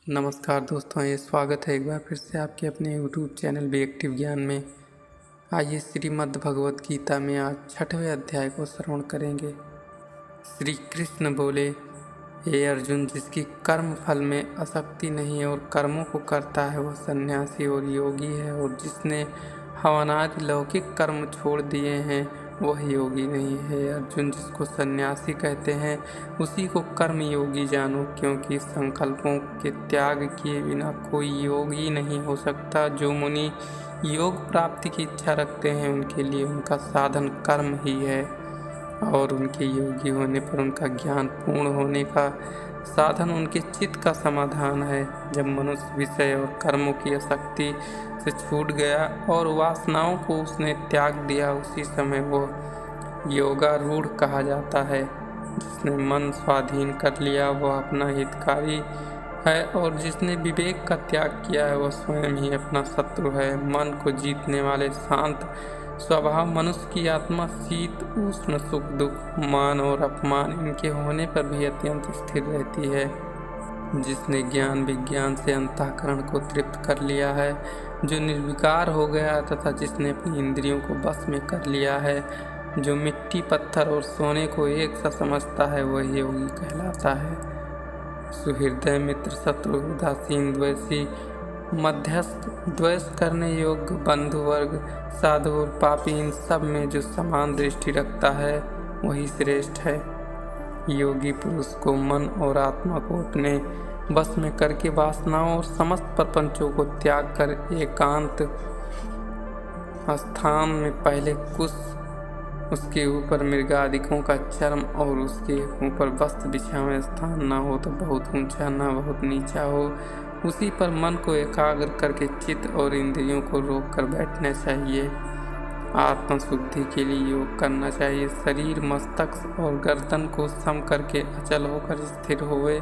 नमस्कार दोस्तों, ये स्वागत है एक बार फिर से आपके अपने यूट्यूब चैनल बी एक्टिव ज्ञान में। आइए श्रीमद् भगवत गीता में आज 6वें अध्याय को श्रवण करेंगे। श्री कृष्ण बोले, हे अर्जुन, जिसकी कर्म फल में आसक्ति नहीं और कर्मों को करता है वह सन्यासी और योगी है, और जिसने हवनादि लौकिक कर्म छोड़ दिए हैं वह योगी नहीं है। अर्जुन, जिसको सन्यासी कहते हैं उसी को कर्म योगी जानो, क्योंकि संकल्पों के त्याग किए बिना कोई योगी नहीं हो सकता। जो मुनि योग प्राप्ति की इच्छा रखते हैं उनके लिए उनका साधन कर्म ही है, और उनके योगी होने पर उनका ज्ञान पूर्ण होने का साधन उनके चित्त का समाधान है। जब मनुष्य विषय और कर्मों की आसक्ति से छूट गया और वासनाओं को उसने त्याग दिया, उसी समय वो योगारूढ़ कहा जाता है। जिसने मन स्वाधीन कर लिया वह अपना हितकारी है, और जिसने विवेक का त्याग किया है वह स्वयं ही अपना शत्रु है। मन को जीतने वाले शांत स्वभाव मनुष्य की आत्मा शीत उष्ण सुख दुख मान और अपमान इनके होने पर भी अत्यंत स्थिर रहती है। जिसने ज्ञान विज्ञान से अंतःकरण को तृप्त कर लिया है, जो निर्विकार हो गया, तथा जिसने अपनी इंद्रियों को बस में कर लिया है, जो मिट्टी पत्थर और सोने को एक सा समझता है, वही योगी कहलाता है। सुहृदय मित्र शत्रु उदासीन द्वेषी मध्यस्थ द्वेष करने योग्य बंधु वर्ग साधु और पापी, इन सब में जो समान दृष्टि रखता है वही श्रेष्ठ है। योगी पुरुष को मन और आत्मा को अपने बस में करके वासनाओं और समस्त प्रपंचों को त्याग कर एकांत स्थान में पहले कुश, उसके ऊपर मृगादिकों का चर्म और उसके ऊपर वस्त्र बिछावे, स्थान न हो तो बहुत ऊंचा न बहुत नीचा हो, उसी पर मन को एकाग्र करके चित्त और इंद्रियों को रोक कर बैठना चाहिए। आत्म शुद्धि के लिए योग करना चाहिए। शरीर मस्तक और गर्दन को सम करके अचल होकर स्थिर होवे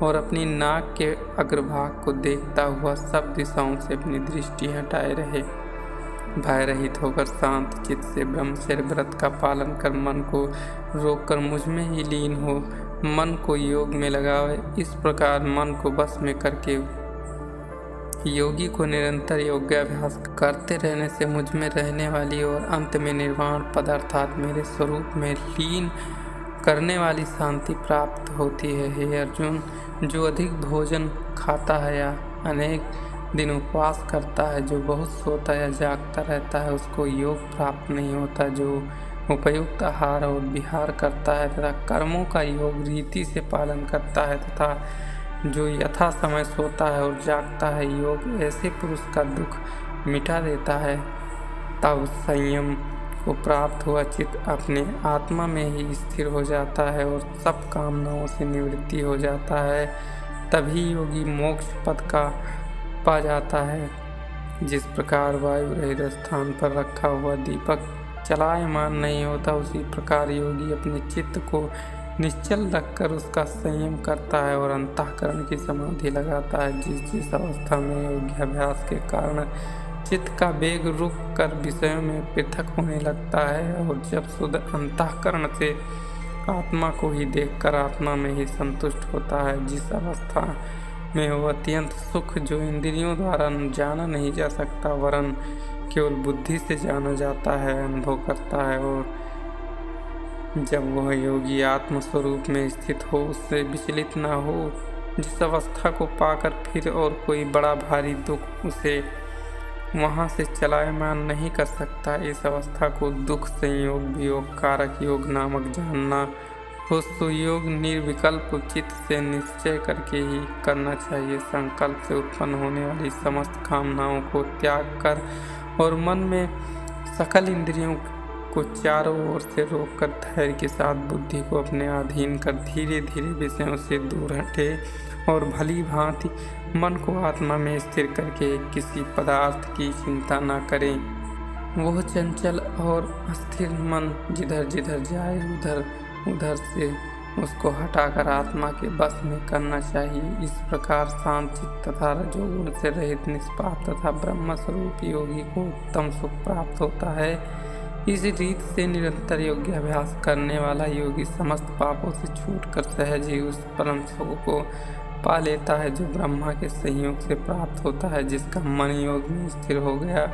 और अपनी नाक के अग्रभाग को देखता हुआ सब दिशाओं से अपनी दृष्टि हटाए रहे। भय रहित होकर शांत चित्त से ब्रह्मचर्य व्रत का पालन कर मन को रोककर मुझ में ही लीन हो, मन को योग में लगावे। इस प्रकार मन को बस में करके योगी को निरंतर योगाभ्यास करते रहने से मुझ में रहने वाली और अंत में निर्वाण पद अर्थात मेरे स्वरूप में लीन करने वाली शांति प्राप्त होती है। हे अर्जुन, जो अधिक भोजन खाता है या अनेक दिन उपवास करता है, जो बहुत सोता या जागता रहता है, उसको योग प्राप्त नहीं होता। जो उपयुक्त आहार और विहार करता है तथा कर्मों का योग रीति से पालन करता है तथा जो यथा समय सोता है और जागता है, योग ऐसे पुरुष का दुख मिटा देता है। तब संयम को प्राप्त हुआ चित्त अपने आत्मा में ही स्थिर हो जाता है और सब कामनाओं से निवृत्ति हो जाता है। तभी योगी मोक्ष पद का पा जाता है। जिस प्रकार वायु रहित स्थान पर रखा हुआ दीपक चलायमान नहीं होता, उसी प्रकार योगी अपने चित्त को निश्चल रखकर उसका संयम करता है और अंतःकरण की समाधि लगाता है। जिस अवस्था में योगाभ्यास के कारण चित्त का वेग रुक कर विषयों में पृथक होने लगता है, और जब शुद्ध अंतःकरण से आत्मा को ही देखकर आत्मा में ही संतुष्ट होता है, जिस अवस्था में वो अत्यंत सुख जो इंद्रियों द्वारा जाना नहीं जा सकता वरन केवल बुद्धि से जाना जाता है, अनुभव करता है। और जब वह योगी आत्म स्वरूप में स्थित हो, उससे विचलित न हो, जिस अवस्था को पाकर फिर और कोई बड़ा भारी दुख उसे वहाँ से चलायमान नहीं कर सकता, इस अवस्था को दुख संयोग वियोग कारक योग नामक जानना हो। सुयोग निर्विकल्प चित्त से निश्चय करके ही करना चाहिए। संकल्प से उत्पन्न होने वाली समस्त कामनाओं को त्याग कर और मन में सकल इंद्रियों को चारों ओर से रोककर धैर्य के साथ बुद्धि को अपने अधीन कर धीरे धीरे विषयों से दूर हटे और भली भांति मन को आत्मा में स्थिर करके किसी पदार्थ की चिंता न करें। वह चंचल और अस्थिर मन जिधर जिधर जाए उधर उधर से उसको हटाकर आत्मा के बस में करना चाहिए। इस प्रकार शांत चित्त तथा रजोगुण से रहित निष्पाप तथा ब्रह्म स्वरूप योगी को उत्तम सुख प्राप्त होता है। इस रीत से निरंतर योगाभ्यास करने वाला योगी समस्त पापों से छूटकर सहज ही उस परम सुख को पा लेता है, जो ब्रह्मा के संयोग से प्राप्त होता है। जिसका मन योग में स्थिर हो गया,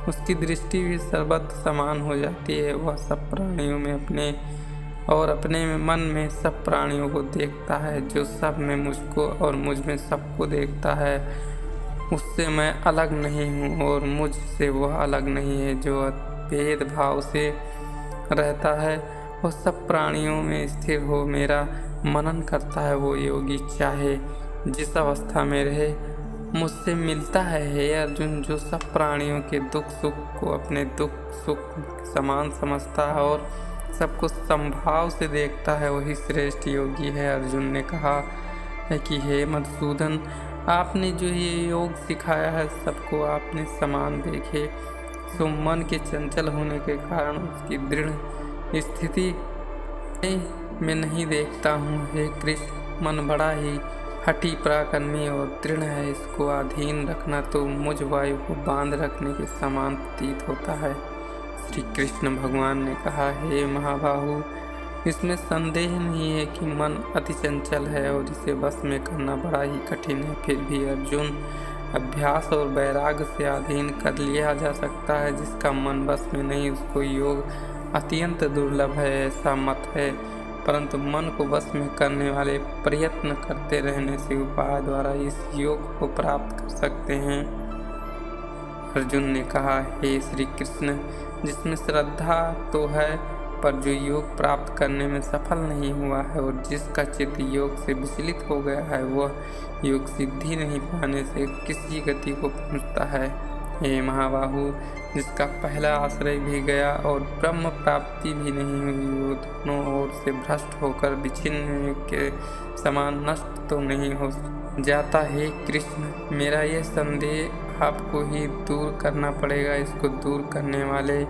उसकी दृष्टि भी सर्वत्र समान हो जाती है। वह सब प्राणियों में अपने मन में सब प्राणियों को देखता है। जो सब में मुझको और मुझ में सबको देखता है, उससे मैं अलग नहीं हूँ और मुझसे वह अलग नहीं है। जो भेदभाव से रहता है, वह सब प्राणियों में स्थिर हो मेरा मनन करता है। वो योगी चाहे जिस अवस्था में रहे, मुझसे मिलता है। हे अर्जुन, जो सब प्राणियों के दुख सुख को अपने दुख सुख समान समझता है और सबको समभाव से देखता है, वही श्रेष्ठ योगी है। अर्जुन ने कहा है कि हे मधुसूदन, आपने जो ये योग सिखाया है, सबको आपने समान देखे, सो मन के चंचल होने के कारण उसकी दृढ़ स्थिति में नहीं देखता हूँ। हे कृष्ण, मन बड़ा ही हठी पराक्रमी और दृढ़ है। इसको अधीन रखना तो मुझ वायु को बांध रखने के समान प्रतीत होता है। श्री कृष्ण भगवान ने कहा, हे महाबाहु, इसमें संदेह नहीं है कि मन अति चंचल है और इसे वश में करना बड़ा ही कठिन है। फिर भी अर्जुन, अभ्यास और वैराग्य से अधीन कर लिया जा सकता है। जिसका मन वश में नहीं, उसको योग अत्यंत दुर्लभ है, ऐसा मत है। परंतु मन को वश में करने वाले प्रयत्न करते रहने से उपाय द्वारा इस योग को प्राप्त कर सकते हैं। अर्जुन ने कहा, हे श्री कृष्ण, जिसमें श्रद्धा तो है पर जो योग प्राप्त करने में सफल नहीं हुआ है और जिसका चित्त योग से विचलित हो गया है, वह योग सिद्धि नहीं पाने से किसी गति को पहुँचता है। हे महाबाहु, जिसका पहला आश्रय भी गया और ब्रह्म प्राप्ति भी नहीं हुई, वो दोनों ओर से भ्रष्ट होकर विच्छिन्न के समान नष्ट तो नहीं हो जाता। हे कृष्ण, मेरा यह संदेह आपको ही दूर करना पड़ेगा। इसको दूर करने वाले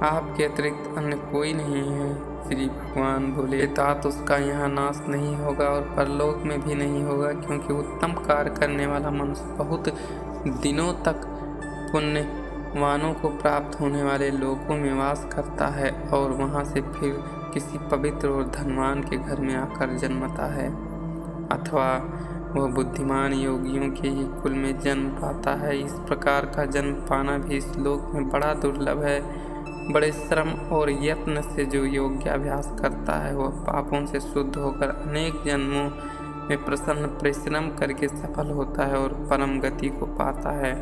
आपके अतिरिक्त अन्य कोई नहीं है। श्री भगवान बोले, तात उसका यहाँ नाश नहीं होगा और परलोक में भी नहीं होगा, क्योंकि उत्तम कार्य करने वाला मनुष्य बहुत दिनों तक पुण्यवानों को प्राप्त होने वाले लोकों में वास करता है और वहाँ से फिर किसी पवित्र और धनवान के घर में आकर जन्मता है, अथवा वह बुद्धिमान योगियों के ही कुल में जन्म पाता है। इस प्रकार का जन्म पाना भी इस लोक में बड़ा दुर्लभ है। बड़े श्रम और यत्न से जो योगाभ्यास करता है, वह पापों से शुद्ध होकर अनेक जन्मों में प्रसन्न परिश्रम करके सफल होता है और परम गति को पाता है।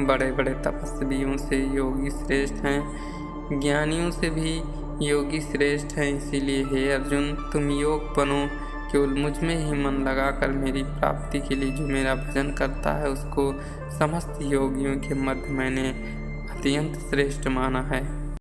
बड़े बड़े तपस्वियों से योगी श्रेष्ठ हैं, ज्ञानियों से भी योगी श्रेष्ठ हैं। इसीलिए हे अर्जुन, तुम योग बनो। केवल मुझ में ही मन लगाकर मेरी प्राप्ति के लिए जो मेरा भजन करता है, उसको समस्त योगियों के मध्य मैंने अत्यंत श्रेष्ठ माना है।